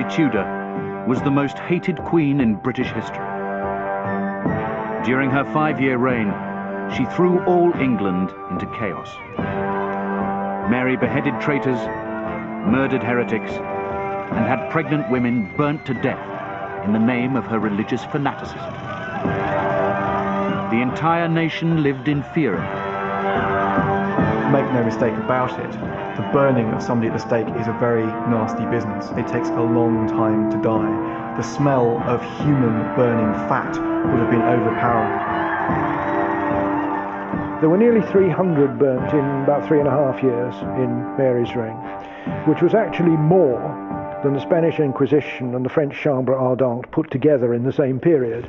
Mary Tudor was the most hated queen in British history. During her 5-year reign, she threw all England into chaos. Mary beheaded traitors, murdered heretics, and had pregnant women burnt to death in the name of her religious fanaticism. The entire nation lived in fear of her. Make no mistake about it, the burning of somebody at the stake is a very nasty business. It takes a long time to die. The smell of human burning fat would have been overpowering. There were nearly 300 burnt in about 3.5 years in Mary's reign, which was actually more than the Spanish Inquisition and the French Chambre Ardente put together in the same period.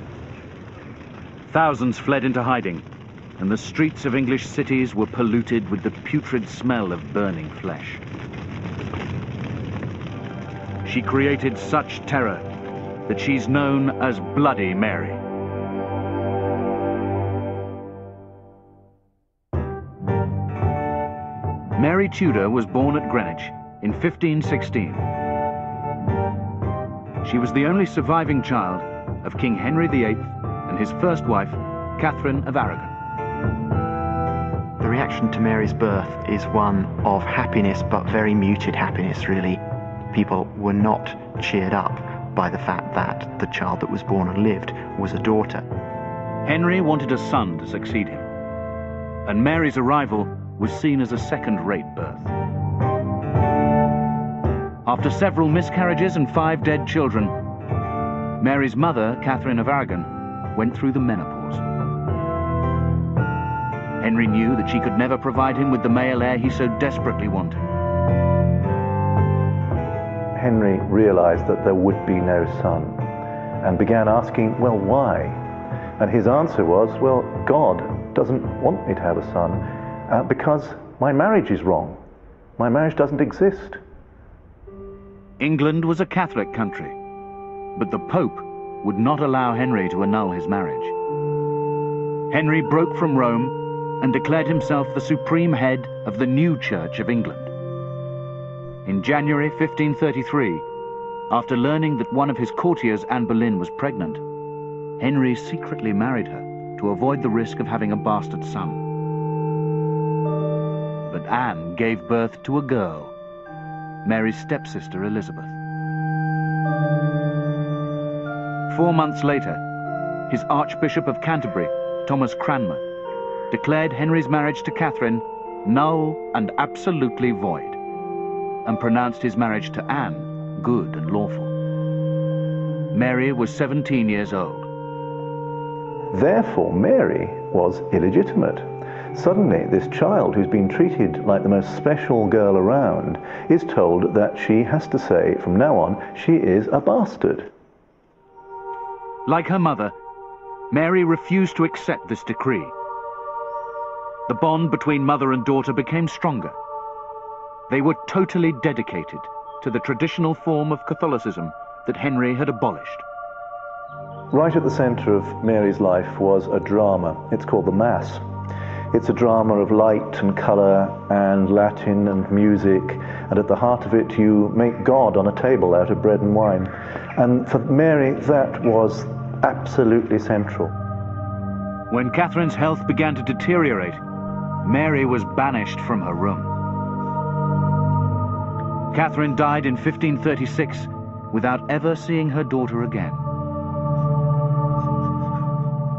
Thousands fled into hiding, and the streets of English cities were polluted with the putrid smell of burning flesh. She created such terror that she's known as Bloody Mary. Mary Tudor was born at Greenwich in 1516. She was the only surviving child of King Henry VIII and his first wife, Catherine of Aragon. The reaction to Mary's birth is one of happiness, but very muted happiness, really. People were not cheered up by the fact that the child that was born and lived was a daughter. Henry wanted a son to succeed him, and Mary's arrival was seen as a second-rate birth. After several miscarriages and 5 dead children, Mary's mother, Catherine of Aragon, went through the menopause. Henry knew that she could never provide him with the male heir he so desperately wanted. Henry realized that there would be no son and began asking, well, why? And his answer was, well, God doesn't want me to have a son because my marriage is wrong. My marriage doesn't exist. England was a Catholic country, but the Pope would not allow Henry to annul his marriage. Henry broke from Rome and declared himself the supreme head of the new Church of England. In January 1533, after learning that one of his courtiers, Anne Boleyn, was pregnant, Henry secretly married her to avoid the risk of having a bastard son. But Anne gave birth to a girl, Mary's stepsister Elizabeth. 4 months later, his Archbishop of Canterbury, Thomas Cranmer, declared Henry's marriage to Catherine null and absolutely void, and pronounced his marriage to Anne good and lawful. Mary was 17 years old. Therefore, Mary was illegitimate. Suddenly, this child who's been treated like the most special girl around is told that she has to say, from now on, she is a bastard. Like her mother, Mary refused to accept this decree. The bond between mother and daughter became stronger. They were totally dedicated to the traditional form of Catholicism that Henry had abolished. Right at the center of Mary's life was a drama. It's called the Mass. It's a drama of light and color and Latin and music, and at the heart of it you make God on a table out of bread and wine. And for Mary, that was absolutely central. When Catherine's health began to deteriorate, Mary was banished from her room. Catherine died in 1536 without ever seeing her daughter again.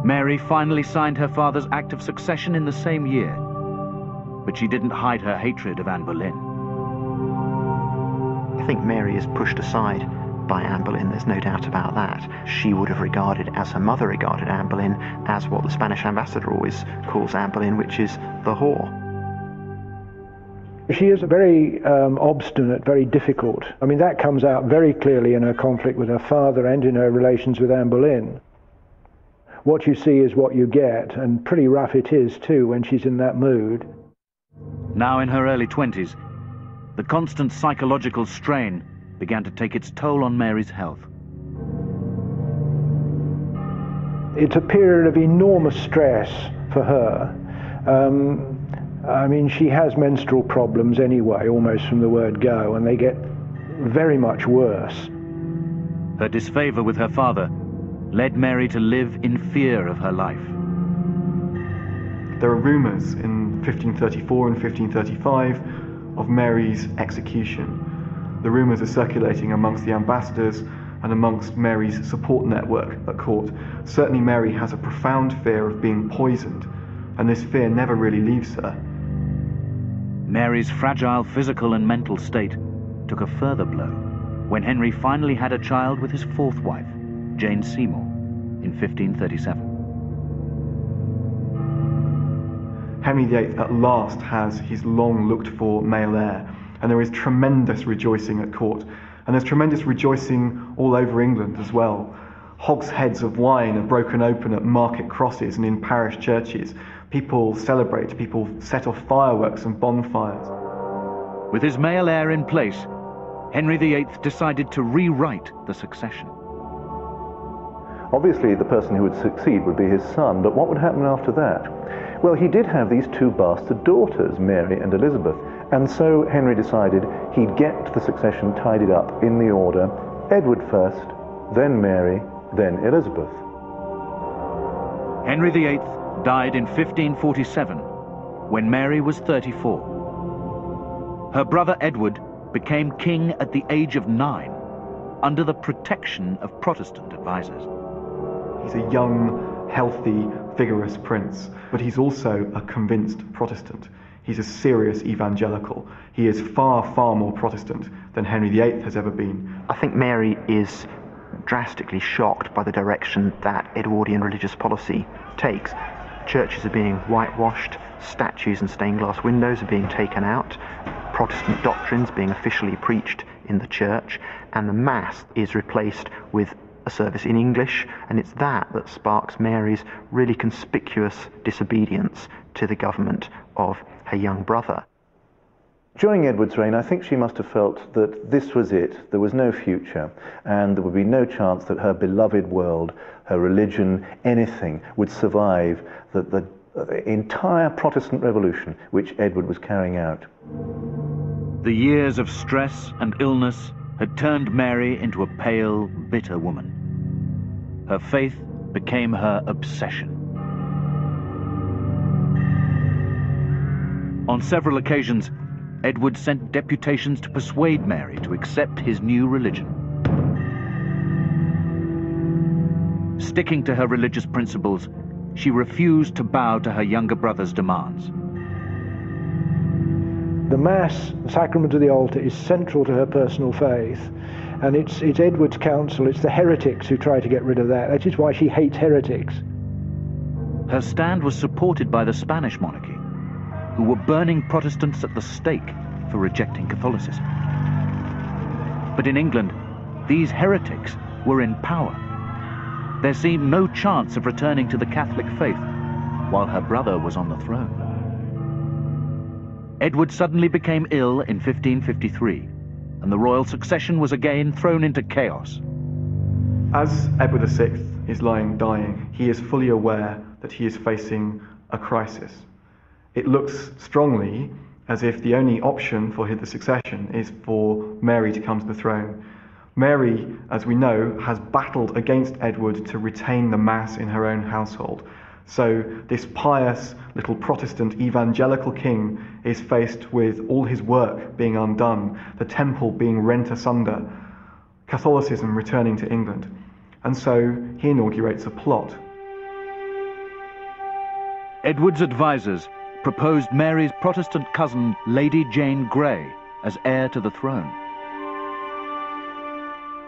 Mary finally signed her father's act of succession in the same year, but she didn't hide her hatred of Anne Boleyn. I think Mary is pushed aside by Anne Boleyn, there's no doubt about that. She would have regarded, as her mother regarded Anne Boleyn, as what the Spanish ambassador always calls Anne Boleyn, which is the whore. She is very obstinate, very difficult. I mean, that comes out very clearly in her conflict with her father and in her relations with Anne Boleyn. What you see is what you get, and pretty rough it is too when she's in that mood. Now in her early 20s, the constant psychological strain began to take its toll on Mary's health. It's a period of enormous stress for her. I mean, she has menstrual problems anyway, almost from the word go, and they get very much worse. Her disfavor with her father led Mary to live in fear of her life. There are rumours in 1534 and 1535 of Mary's execution. The rumours are circulating amongst the ambassadors and amongst Mary's support network at court. Certainly Mary has a profound fear of being poisoned, and this fear never really leaves her. Mary's fragile physical and mental state took a further blow when Henry finally had a child with his fourth wife, Jane Seymour, in 1537. Henry VIII at last has his long looked for male heir, and there is tremendous rejoicing at court, and there's tremendous rejoicing all over England as well. Hogsheads of wine are broken open at market crosses and in parish churches. People celebrate, people set off fireworks and bonfires. With his male heir in place, Henry VIII decided to rewrite the succession. Obviously, the person who would succeed would be his son, but what would happen after that? Well, he did have these two bastard daughters, Mary and Elizabeth, and so Henry decided he'd get the succession tidied up in the order: Edward first, then Mary, then Elizabeth. Henry VIII died in 1547, when Mary was 34. Her brother Edward became king at the age of 9, under the protection of Protestant advisors. He's a young, healthy, vigorous prince, but he's also a convinced Protestant. He's a serious evangelical. He is far, far more Protestant than Henry VIII has ever been. I think Mary is drastically shocked by the direction that Edwardian religious policy takes. Churches are being whitewashed, statues and stained glass windows are being taken out, Protestant doctrines being officially preached in the church, and the Mass is replaced with a service in English, and it's that sparks Mary's really conspicuous disobedience to the government of her young brother. During Edward's reign, I think she must have felt that this was it, there was no future, and there would be no chance that her beloved world, her religion, anything would survive the entire Protestant revolution which Edward was carrying out. The years of stress and illness had turned Mary into a pale, bitter woman. Her faith became her obsession. On several occasions, Edward sent deputations to persuade Mary to accept his new religion. Sticking to her religious principles, she refused to bow to her younger brother's demands. The Mass, the sacrament of the altar, is central to her personal faith, and it's Edward's counsel, it's the heretics who try to get rid of that. That is why she hates heretics. Her stand was supported by the Spanish monarchy, who were burning Protestants at the stake for rejecting Catholicism. But in England, these heretics were in power. There seemed no chance of returning to the Catholic faith while her brother was on the throne. Edward suddenly became ill in 1553, and the royal succession was again thrown into chaos. As Edward VI is lying dying, he is fully aware that he is facing a crisis. It looks strongly as if the only option for the succession is for Mary to come to the throne. Mary, as we know, has battled against Edward to retain the Mass in her own household. So this pious little Protestant evangelical king is faced with all his work being undone, the temple being rent asunder, Catholicism returning to England. And so he inaugurates a plot. Edward's advisors proposed Mary's Protestant cousin, Lady Jane Grey, as heir to the throne.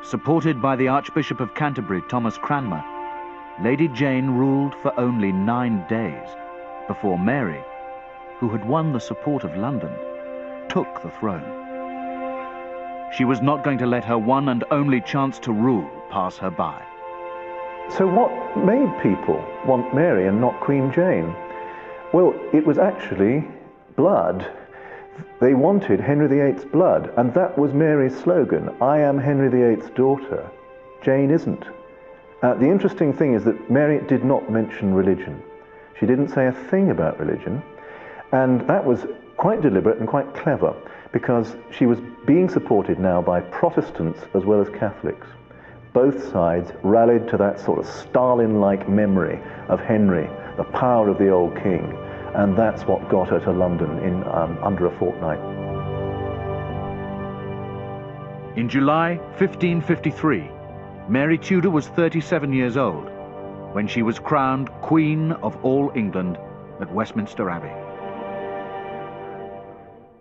Supported by the Archbishop of Canterbury, Thomas Cranmer, Lady Jane ruled for only 9 days before Mary, who had won the support of London, took the throne. She was not going to let her one and only chance to rule pass her by. So what made people want Mary and not Queen Jane? Well, it was actually blood. They wanted Henry VIII's blood, and that was Mary's slogan: I am Henry VIII's daughter, Jane isn't. The interesting thing is that Mary did not mention religion. She didn't say a thing about religion, and that was quite deliberate and quite clever, because she was being supported now by Protestants as well as Catholics. both sides rallied to that sort of Stalin-like memory of Henry, the power of the old king, and that's what got her to London in under a fortnight. In July 1553, Mary Tudor was 37 years old when she was crowned Queen of all England at Westminster Abbey.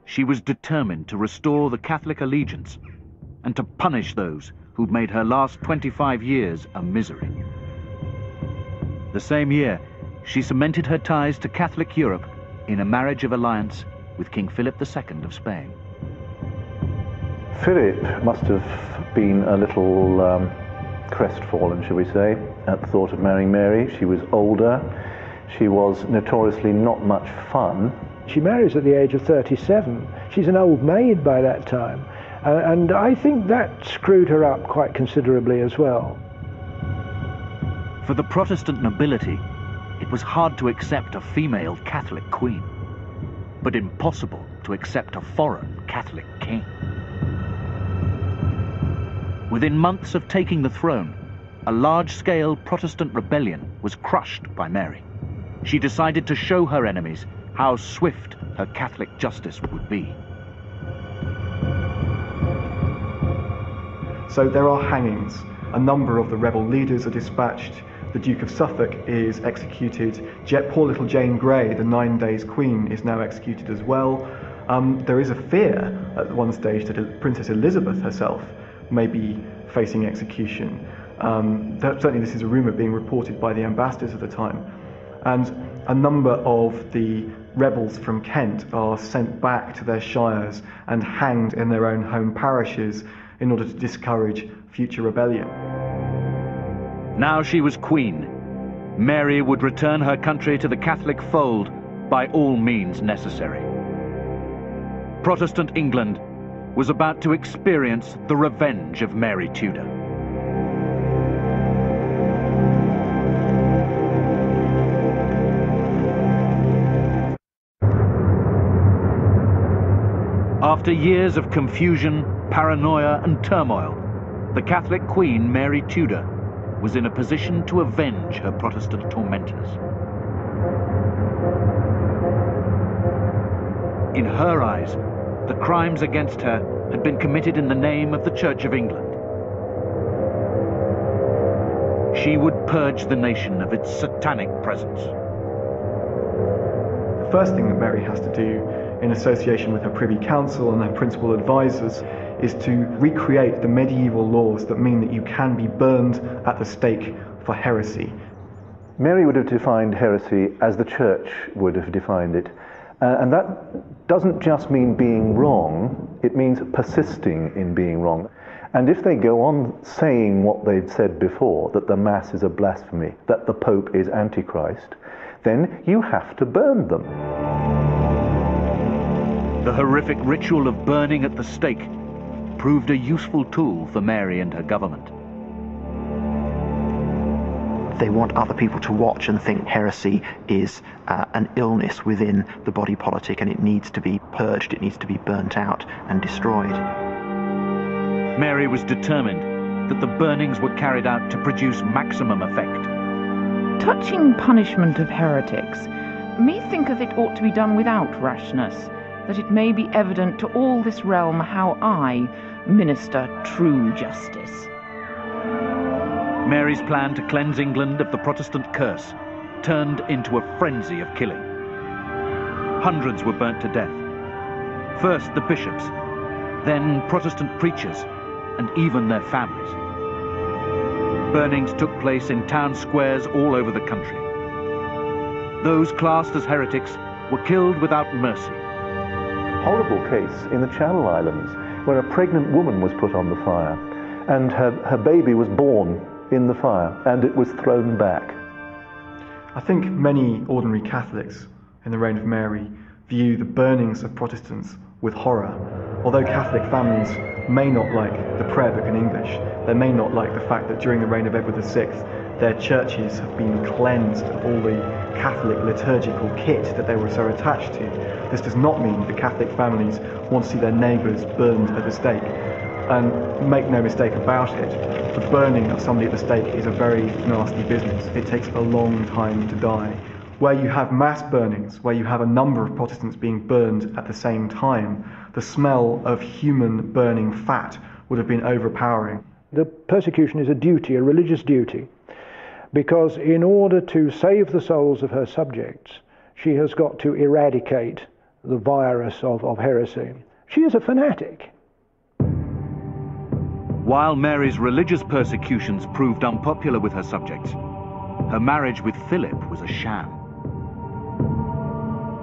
She was determined to restore the Catholic allegiance and to punish those who'd made her last 25 years a misery. The same year, she cemented her ties to Catholic Europe in a marriage of alliance with King Philip II of Spain. Philip must have been a little crestfallen, shall we say, at the thought of marrying Mary. She was older. She was notoriously not much fun. She marries at the age of 37. She's an old maid by that time. And I think that screwed her up quite considerably as well. For the Protestant nobility, it was hard to accept a female Catholic queen, but impossible to accept a foreign Catholic king. Within months of taking the throne, a large-scale Protestant rebellion was crushed by Mary. She decided to show her enemies how swift her Catholic justice would be. So there are hangings. A number of the rebel leaders are dispatched. The Duke of Suffolk is executed. Poor little Jane Grey, the 9 days queen, is now executed as well. There is a fear at one stage that Princess Elizabeth herself may be facing execution. Certainly this is a rumour being reported by the ambassadors at the time. And a number of the rebels from Kent are sent back to their shires and hanged in their own home parishes in order to discourage future rebellion. Now she was queen. Mary would return her country to the Catholic fold by all means necessary. Protestant England was about to experience the revenge of Mary Tudor. After years of confusion, paranoia and turmoil, the Catholic Queen Mary Tudor was in a position to avenge her Protestant tormentors. In her eyes, the crimes against her had been committed in the name of the Church of England. She would purge the nation of its satanic presence. The first thing that Mary has to do, in association with her Privy Council and her principal advisors, is to recreate the medieval laws that mean that you can be burned at the stake for heresy. Mary would have defined heresy as the Church would have defined it. And that doesn't just mean being wrong, it means persisting in being wrong. And if they go on saying what they've said before, that the Mass is a blasphemy, that the Pope is Antichrist, then you have to burn them. The horrific ritual of burning at the stake proved a useful tool for Mary and her government. They want other people to watch and think heresy is an illness within the body politic, and it needs to be purged, it needs to be burnt out and destroyed. Mary was determined that the burnings were carried out to produce maximum effect. Touching punishment of heretics, me thinketh it ought to be done without rashness, that it may be evident to all this realm how I minister true justice. Mary's plan to cleanse England of the Protestant curse turned into a frenzy of killing. Hundreds were burnt to death. First the bishops, then Protestant preachers, and even their families. Burnings took place in town squares all over the country. Those classed as heretics were killed without mercy. Horrible case in the Channel Islands, where a pregnant woman was put on the fire, and her baby was born in the fire, and it was thrown back. I think many ordinary Catholics in the reign of Mary view the burnings of Protestants with horror. Although Catholic families may not like the prayer book in English, they may not like the fact that during the reign of Edward VI, their churches have been cleansed of all the Catholic liturgical kit that they were so attached to. This does not mean that Catholic families want to see their neighbours burned at the stake. And make no mistake about it, the burning of somebody at the stake is a very nasty business. It takes a long time to die. Where you have mass burnings, where you have a number of Protestants being burned at the same time, the smell of human burning fat would have been overpowering. The persecution is a duty, a religious duty, because in order to save the souls of her subjects, she has got to eradicate the virus of heresy. She is a fanatic. While Mary's religious persecutions proved unpopular with her subjects, her marriage with Philip was a sham.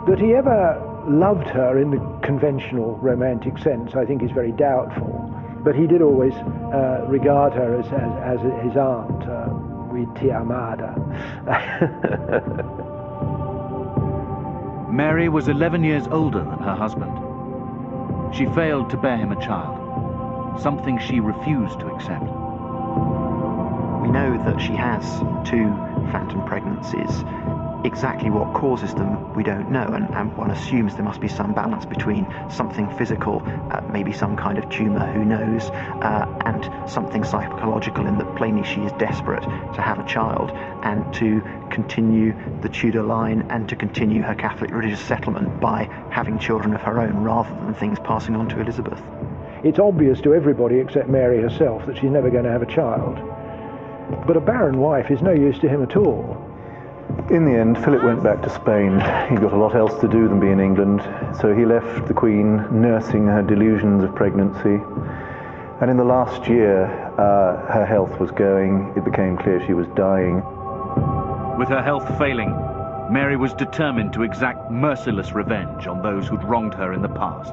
That he ever loved her in the conventional romantic sense, I think, is very doubtful. But he did always regard her as his aunt, ti amada. Mary was 11 years older than her husband. She failed to bear him a child, something she refused to accept. We know that she has 2 phantom pregnancies. Exactly what causes them, we don't know, and one assumes there must be some balance between something physical, maybe some kind of tumour, who knows, and something psychological in that plainly she is desperate to have a child and to continue the Tudor line and to continue her Catholic religious settlement by having children of her own rather than things passing on to Elizabeth. It's obvious to everybody except Mary herself that she's never going to have a child. But a barren wife is no use to him at all. In the end, Philip went back to Spain. He'd got a lot else to do than be in England, so he left the Queen nursing her delusions of pregnancy. And in the last year, her health was going. It became clear she was dying. With her health failing, Mary was determined to exact merciless revenge on those who'd wronged her in the past.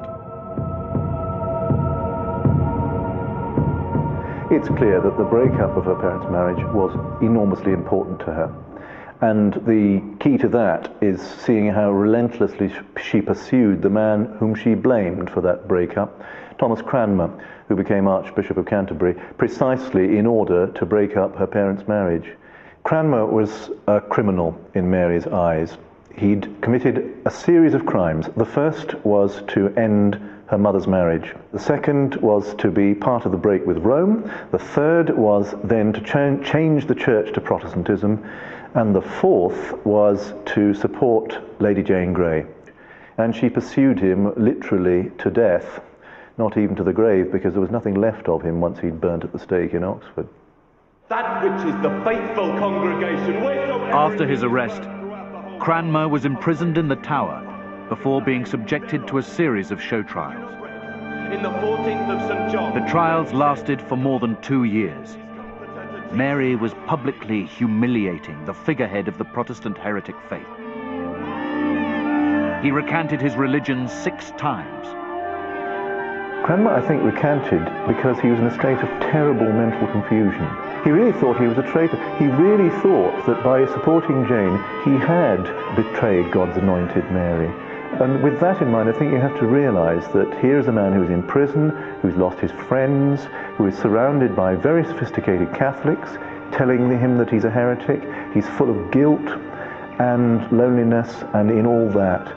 It's clear that the breakup of her parents' marriage was enormously important to her. And the key to that is seeing how relentlessly she pursued the man whom she blamed for that breakup, Thomas Cranmer, who became Archbishop of Canterbury, precisely in order to break up her parents' marriage. Cranmer was a criminal in Mary's eyes. He'd committed a series of crimes. The first was to end her mother's marriage. The second was to be part of the break with Rome. The third was then to change the church to Protestantism. And the fourth was to support Lady Jane Grey. And she pursued him literally to death, not even to the grave, because there was nothing left of him once he'd burnt at the stake in Oxford. That which is the faithful congregation. After his arrest, Cranmer was imprisoned in the Tower before being subjected to a series of show trials. In the 14th of St. John. The trials lasted for more than 2 years. Mary was publicly humiliating the figurehead of the Protestant heretic faith. He recanted his religion 6 times. Cranmer, I think, recanted because he was in a state of terrible mental confusion. He really thought he was a traitor. He really thought that by supporting Jane, he had betrayed God's anointed Mary. And with that in mind, I think you have to realize that here's a man who's in prison, who's lost his friends, who is surrounded by very sophisticated Catholics, telling him that he's a heretic. He's full of guilt and loneliness, and in all that,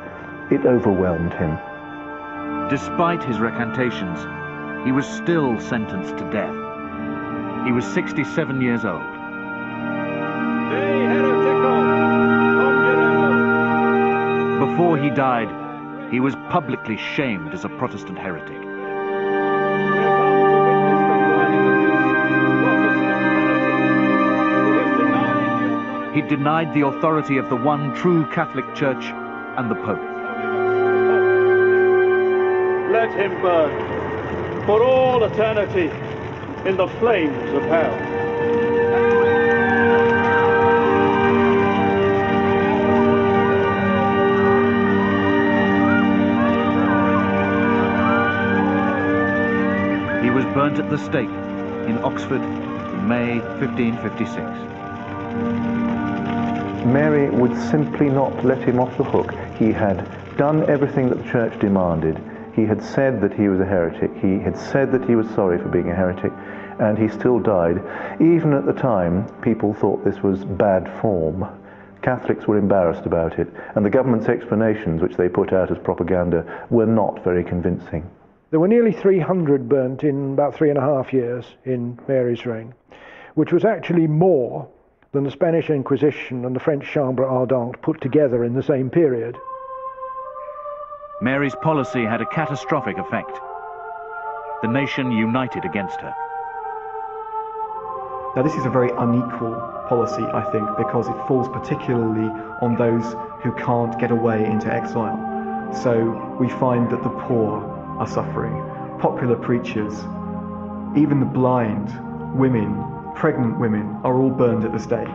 it overwhelmed him. Despite his recantations, he was still sentenced to death. He was 67 years old. Before he died, he was publicly shamed as a Protestant heretic. He denied the authority of the one true Catholic Church and the Pope. Let him burn for all eternity in the flames of hell. He was burnt at the stake in Oxford in May 1556. Mary would simply not let him off the hook. He had done everything that the church demanded. He had said that he was a heretic. He had said that he was sorry for being a heretic, and he still died. Even at the time, people thought this was bad form. Catholics were embarrassed about it, and the government's explanations, which they put out as propaganda, were not very convincing. There were nearly 300 burnt in about 3.5 years in Mary's reign, which was actually more than the Spanish Inquisition and the French Chambre Ardente put together in the same period. Mary's policy had a catastrophic effect. The nation united against her. Now this is a very unequal policy, I think, because it falls particularly on those who can't get away into exile. So we find that the poor are suffering, popular preachers, even the blind, women, pregnant women are all burned at the stake.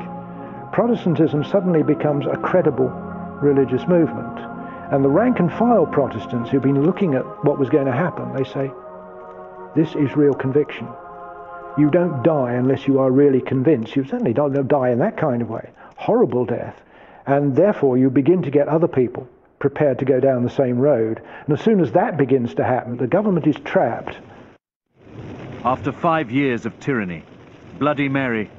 Protestantism suddenly becomes a credible religious movement. And the rank and file Protestants who've been looking at what was going to happen, they say, this is real conviction. You don't die unless you are really convinced. You certainly don't die in that kind of way. Horrible death. And therefore you begin to get other people prepared to go down the same road. And as soon as that begins to happen, the government is trapped. After 5 years of tyranny, Bloody Mary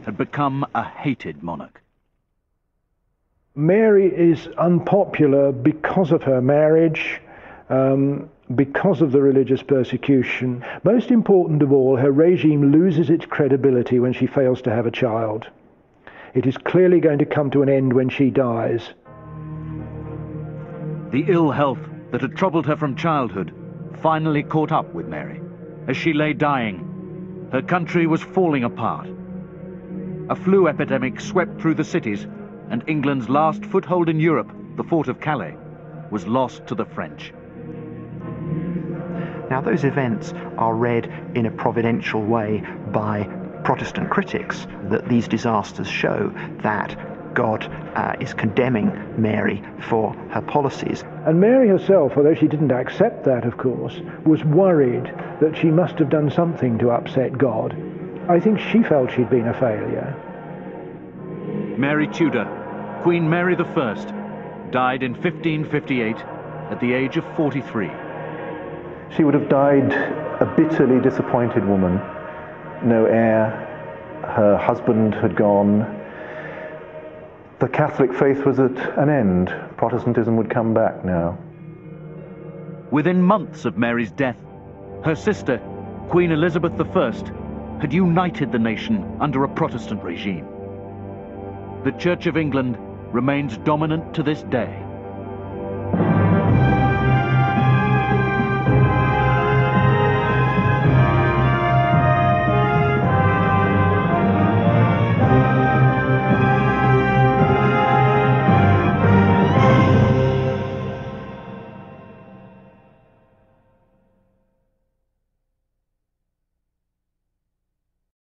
had become a hated monarch. Mary is unpopular because of her marriage, because of the religious persecution. Most important of all, her regime loses its credibility when she fails to have a child. It is clearly going to come to an end when she dies. The ill health that had troubled her from childhood finally caught up with Mary. As she lay dying, her country was falling apart. A flu epidemic swept through the cities, and England's last foothold in Europe, the fort of Calais, was lost to the French. Now, those events are read in a providential way by Protestant critics, that these disasters show that God is condemning Mary for her policies. And Mary herself, although she didn't accept that, of course, was worried that she must have done something to upset God. I think she felt she'd been a failure. Mary Tudor, Queen Mary I, died in 1558 at the age of 43. She would have died a bitterly disappointed woman. No heir, her husband had gone. The Catholic faith was at an end. Protestantism would come back now. Within months of Mary's death, her sister, Queen Elizabeth I, had united the nation under a Protestant regime. The Church of England remains dominant to this day.